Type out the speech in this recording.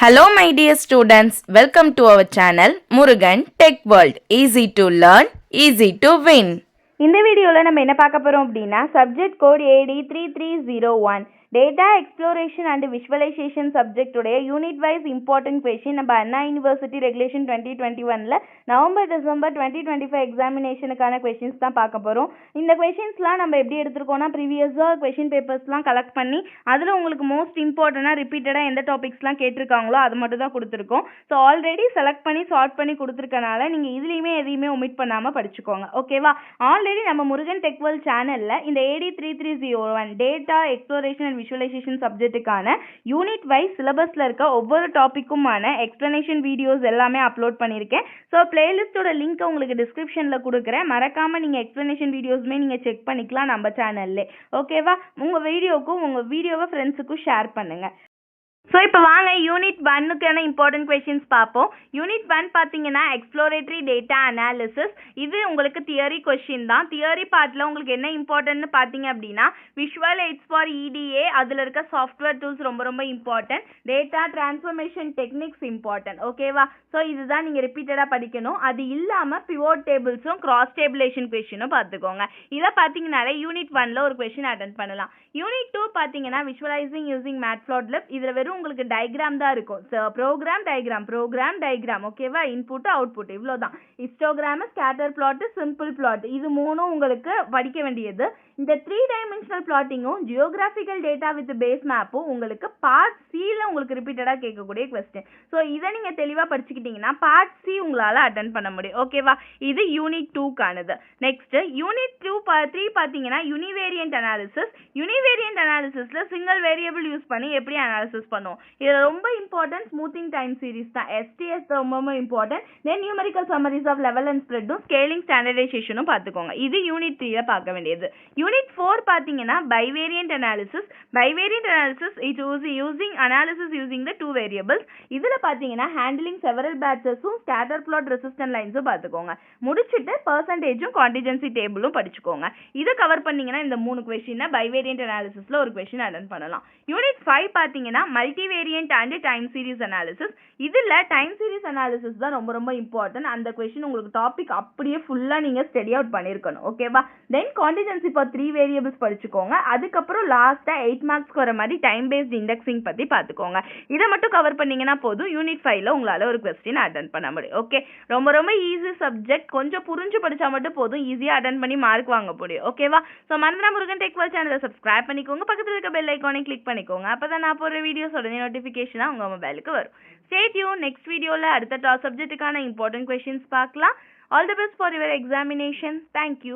Hello my dear students, welcome to our channel Murugan Tech World. Easy to learn, easy to win. இந்த வீடியோவில் நம்ம என்ன பார்க்க போகிறோம் அப்படின்னா subject code AD3301 data exploration and visualization சப்ஜெக்டுடைய யூனிட் வைஸ் இம்பார்ட்டன்ட் கொஷின் நம்ம Anna university regulation 2021 November December 2025 எக்ஸாமினேஷனுக்கான கொஷின்ஸ் தான் பார்க்க போகிறோம். இந்த கொஷின்ஸ்லாம் நம்ம எப்படி எடுத்துருக்கோம்னா ப்ரீவியஸாக கொஷின் பேப்பர்ஸ்லாம் கலெக்ட் பண்ணி அதில் உங்களுக்கு மோஸ்ட் இம்பார்ட்டண்டாக ரிப்பீட்டடாக எந்த டாபிக்ஸ்லாம் கேட்டிருக்காங்களோ அது மட்டும் தான் கொடுத்துருக்கோம். ஸோ ஆல்ரெடி செலக்ட் பண்ணி சார்ட் பண்ணி கொடுத்துருக்கனால நீங்கள் இதுலேயுமே எதையுமே ஒமிட் பண்ணாமல் படிச்சுக்கோங்க. ஓகேவா? ஆல்ரெடி நம்ம முருகன் டெக் வேர்ல்ட் சேனலில் இந்த AD3301 data exploration and visualization சப்ஜெக்ட்டுக்கான யூனிட் வைஸ் சிலபஸில் இருக்க ஒவ்வொரு டாப்பிக்குமான எக்ஸ்ப்ளனேஷன் வீடியோஸ் எல்லாமே அப்லோட் பண்ணியிருக்கேன். ஸோ பிளேலிஸ்ட்டோட லிங்க் உங்களுக்கு டிஸ்கிரிப்ஷனில் கொடுக்குறேன். மறக்காமல் நீங்கள் எக்ஸ்ப்ளனேஷன் வீடியோஸுமே நீங்கள் செக் பண்ணிக்கலாம் நம்ம சேனல்லே. ஓகேவா? உங்கள் வீடியோவை ஃப்ரெண்ட்ஸுக்கும் ஷேர் பண்ணுங்கள். ஸோ இப்போ வாங்க யூனிட் 1க்கான இம்பார்ட்டன்ட் கொஷின்ஸ் பார்ப்போம். யூனிட் 1 பார்த்தீங்கன்னா எக்ஸ்ப்ளோரேட்டரி டேட்டா அனாலிசிஸ். இது உங்களுக்கு தியரி கொஷின் தான். தியரி பார்ட்டில் உங்களுக்கு என்ன இம்பார்ட்டன்ட்னு பார்த்தீங்க அப்படின்னா விஷுவல் எய்ட்ஸ் ஃபார் EDA, அதில் இருக்க சாஃப்ட்வேர் டூல்ஸ் ரொம்ப ரொம்ப important. Data transformation techniques important. ஓகேவா? ஸோ இதுதான் நீங்கள் ரிப்பீட்டடாக படிக்கணும். அது இல்லாமல் பிவோட் டேபிள்ஸும் கிராஸ் டேபிளேஷன் கொஷினும் பார்த்துக்கோங்க. இதை பார்த்தீங்கன்னாலே யூனிட் 1ல் ஒரு கொஷின் அட்டென்ட் பண்ணலாம். யூனிட் 2 பார்த்தீங்கன்னா விஷுவலைசிங் யூசிங் மேட்ப்ளாட்லிப். இதில் வெறும் உங்களுக்கு டயக்ராம் தான் இருக்கும். ப்ரோக்ராம் டயக்ராம் ஓகேவா? இன்புட் அவுட்புட் இவ்வளோதான். Histogram, scatter plot, simple plot, இது மூணும் உங்களுக்கு படிக்க வேண்டியது. இந்த 3 டைமென்ஷனல் பிளாட்டிங்கும் ஜியோகிராஃபிக்கல் டேட்டா வித் பேஸ் மேப்பும் உங்களுக்கு பார்ட் சியில் உங்களுக்கு ரிப்பீட்டடாக கேட்கக்கூடிய கொஸ்டின். ஸோ இதை நீங்கள் தெளிவாக படிச்சுக்கிட்டீங்கன்னா பார்ட் சி உங்களால் அட்டன் பண்ண முடியும். ஓகேவா? இது யூனிட் 2க்கானது. நெக்ஸ்ட் யூனிட் 3 பார்த்தீங்கன்னா யூனிவேரியன்ட் அனாலிசிஸ். யூனிவேரியன்ட் அனாலிசிஸில் சிங்கிள் வேரியபிள் யூஸ் பண்ணி எப்படி அனாலிசிஸ் பண்ணுவோம். இதில் ரொம்ப இம்பார்ட்டன்ட் ஸ்மூத்திங் டைம் சீரிஸ் தான். STS ரொம்ப important. Then numerical summaries of level and ஸ்ப்ரெட்டும் ஸ்கேலிங் ஸ்டாண்டர்டைசேஷனும் பார்த்துக்கோங்க. இது யூனிட் 3ல பார்க்க வேண்டியது. யூனிட் 4 பார்த்தீங்கன்னா bivariant analysis. Bivariant analysis it using analysis using the 2 variables. இதில் பார்த்தீங்கன்னா ஹேண்டிலிங் செவரல் பேட்சஸும் ஸ்கேட்டர் பிளாட் ரெசிஸ்டன்ட் லைன்ஸும் பார்த்துக்கோங்க. முடிச்சுட்டு பர்சன்டேஜும் கான்டிஜென்சி டேபிளும் படிச்சுக்கோங்க. இதை கவர் பண்ணீங்கன்னா இந்த 3 கொஸ்டினை பைவேரியன்ட் அனாலிசிஸில் ஒரு கொஸ்டின் அட்டன் பண்ணலாம். யூனிட் 5 பார்த்தீங்கன்னா மல்டிவேரியன்ட் அண்ட் டைம் சீரிஸ் அனாலிசிஸ். இதில் டைம் சீரிஸ் அனாலிசிஸ் தான் ரொம்ப ரொம்ப இம்பார்ட்டன்ட். அந்த கொஸ்டின் உங்களுக்கு டாபிக் அப்படியே ஃபுல்லாக நீங்கள் ஸ்டடி அவுட் பண்ணியிருக்கணும். ஓகேவா? தென் கான்டிஜென்சி ஃபார் 3 வேரியபிள்ஸ் படிச்சுக்கோங்க. அதுக்கப்புறம் லாஸ்ட்டாக 8 மார்க்ஸ்க்கு வர மாதிரி டைம் பேஸ்ட் இண்டெக்ஸிங் பற்றி பார்த்துக்கோங்க. இதை மட்டும் கவர் பண்ணீங்கன்னா போதும். யூனிட் 5ல உங்களால் ஒரு கொஸ்டின் அட்டன் பண்ண முடியும். ஓகே, ரொம்ப ரொம்ப ஈஸி சப்ஜெக்ட். கொஞ்சம் புரிஞ்சு படித்தா மட்டும் போதும், ஈஸியாக அட்டன் பண்ணி மார்க் வாங்க முடியும். ஓகேவா? ஸோ மறந்துடா முருகன் டெக் வேர்ல்ட் சேனலை சப்ஸ்கிரைப் பண்ணிக்கோங்க. பக்கத்தில் இருக்க பெல் ஐக்கானை கிளிக் பண்ணிக்கோங்க. அப்போ தான் நான் போகிற வீடியோஸ் உடனே நோட்டிஃபிகேஷனாக உங்கள் மொபைலுக்கு வரும். Stay tune. நெக்ஸ்ட் வீடியோவில் அடுத்த சப்ஜெக்ட்டுக்கான இம்பார்ட்டன்ட் கொஷின்ஸ் பார்க்கலாம். All the best for your examination. Thank you.